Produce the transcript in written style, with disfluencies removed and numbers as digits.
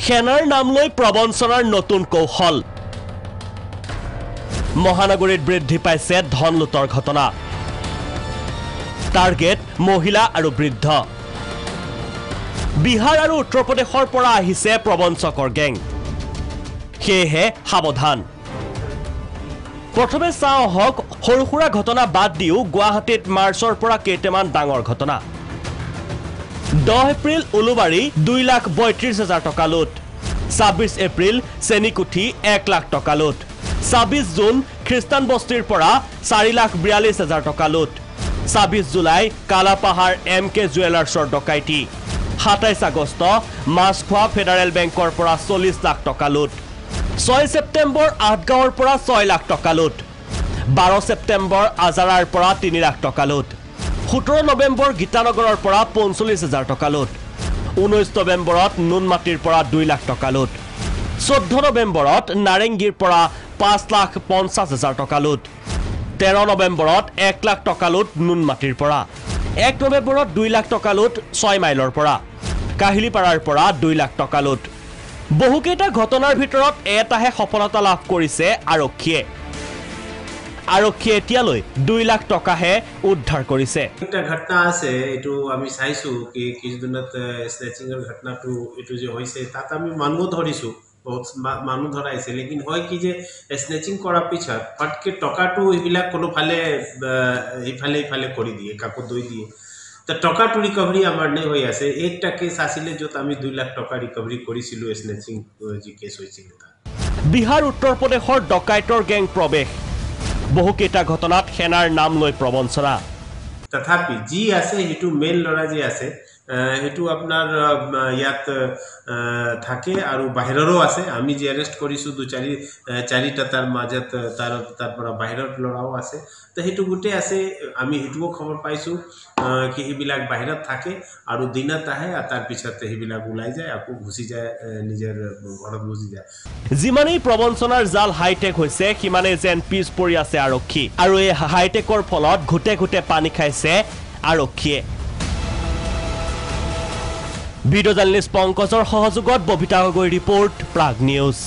সেনাৰ নাম লৈ প্ৰবঞ্চনাৰ নতুন কৌশল মহানগৰীত বৃদ্ধি পাইছে ধন লুটৰ ঘটনা টাৰ্গেট মহিলা আৰু বৃদ্ধ বিহাৰ আৰু উত্তৰ প্ৰদেশৰ পৰা আহিছে প্ৰবঞ্চকৰ গেং সেয়েহে সাৱধান প্ৰথমে চাওঁ হক সৰুসুৰা ঘটনা বাদ দিও গুৱাহাটীত মাৰ্চৰ পৰা কেইটামান ডাঙৰ ঘটনা 10 এপ্ৰিল উলুবাৰী 2,32,000 টকা লুট 26 এপ্ৰিল চেনিকুঠি 1 লাখ টকা লুট 26 জুন খ্ৰীষ্টান বস্তিৰ পৰা 4,42,000 টকা লুট 26 জুলাই কালাপাহাৰ MK জুৱেলাৰ্ছৰ ডকাইতি 27 আগষ্ট মাছখোৱা ফেডাৰেল বেংকৰ পৰা 40 লাখ টকা লুট 6 ছেপ্টেম্বৰ আঠগাঁৱৰ পৰা 6 লাখ টকা লুট 12 ছেপ্টেম্বৰ আজাৰাৰ পৰা 3 লাখ টকা লুট 17 নৱেম্বৰ গীতানগৰৰ পৰা 45,000 টকা লুট 19 নৱেম্বৰত নুনমাটিৰ পৰা 2 লাখ টকা লুট 14 নৱেম্বৰত নাৰেংগীৰ পৰা 5,50,000 টকা লুট 13 নৱেম্বৰত 1 লাখ টকা লুট নুনমাটিৰ পৰা 1 নৱেম্বৰত 2 লাখ টকা লুট 6 মাইলৰ পৰা কাহিলিপাৰাৰ পৰা 2 লাখ টকা লুট বহুকেইটা ঘটনাৰ ভিতৰত এটাহে সফলতা লাভ কৰিছে আৰক্ষীয়ে এতিয়ালৈ 2 লাখ টকাহে উদ্ধাৰ কৰিছে একটা ঘটনা আছে এটো আমি চাইছো কি কিছুদিনত স্নেচিংৰ ঘটনাটো এটো যে হৈছে তাত আমি মানুহ ধৰিছো বহুত মানুহ ধৰাইছে লেকিন হয় কি যে স্নেচিং কৰাৰ পিছত ফটকে টকাটো এইবিলাক কোনো ফালে ইফালে কৰি দিয়ে কাকো দই দিয়ে তা টকাটো ৰিকভাৰি আমাৰ নাই হৈ আছে একটা কেছ আছিল যত আমি 2 লাখ টকা ৰিকভাৰি কৰিছিলো স্নেচিং যি কেছ হৈছিল বিহাৰ উত্তৰ প্ৰদেশৰ ডকাইতৰ গেং প্ৰৱেশ বহুকেইটা ঘটনাত সেনাৰ নাম লৈ প্ৰবঞ্চনা তথাপি যি আছে হেতু মেল লৰা যি আছে হেতু আপোনাৰ ইয়াত থাকে আৰু বাহিৰৰো আছে আমি যে এৰেষ্ট কৰিছো 2-4টা তাৰ মাজত তাৰ পৰা বাহিৰৰ লৰাও আছে তো হেতু গুটে আছে আমি হেতুও খবৰ পাইছো কি হিবিলাক বাহিৰত থাকে আৰু দিনত আহে আৰু তাৰ পিছতে হিবিলাক উলাই যায় আকৌ ঘুচি যায় নিজৰ ঘৰত ঘুচি যায় যিমানেই প্ৰবঞ্চনাৰ জাল হাইটেক হৈছে সিমানে যেন পিছ পৰি আছে আৰক্ষী আৰু এই হাইটেকৰ ফলত ঘুটে ঘুটে পানী খাইছে আৰক্ষীয়ে ভিডিও জাৰ্নেলিষ্ট পংকজৰ সহযোগত ববিতা গগৈ ৰিপোৰ্ট প্ৰাগ নিউজ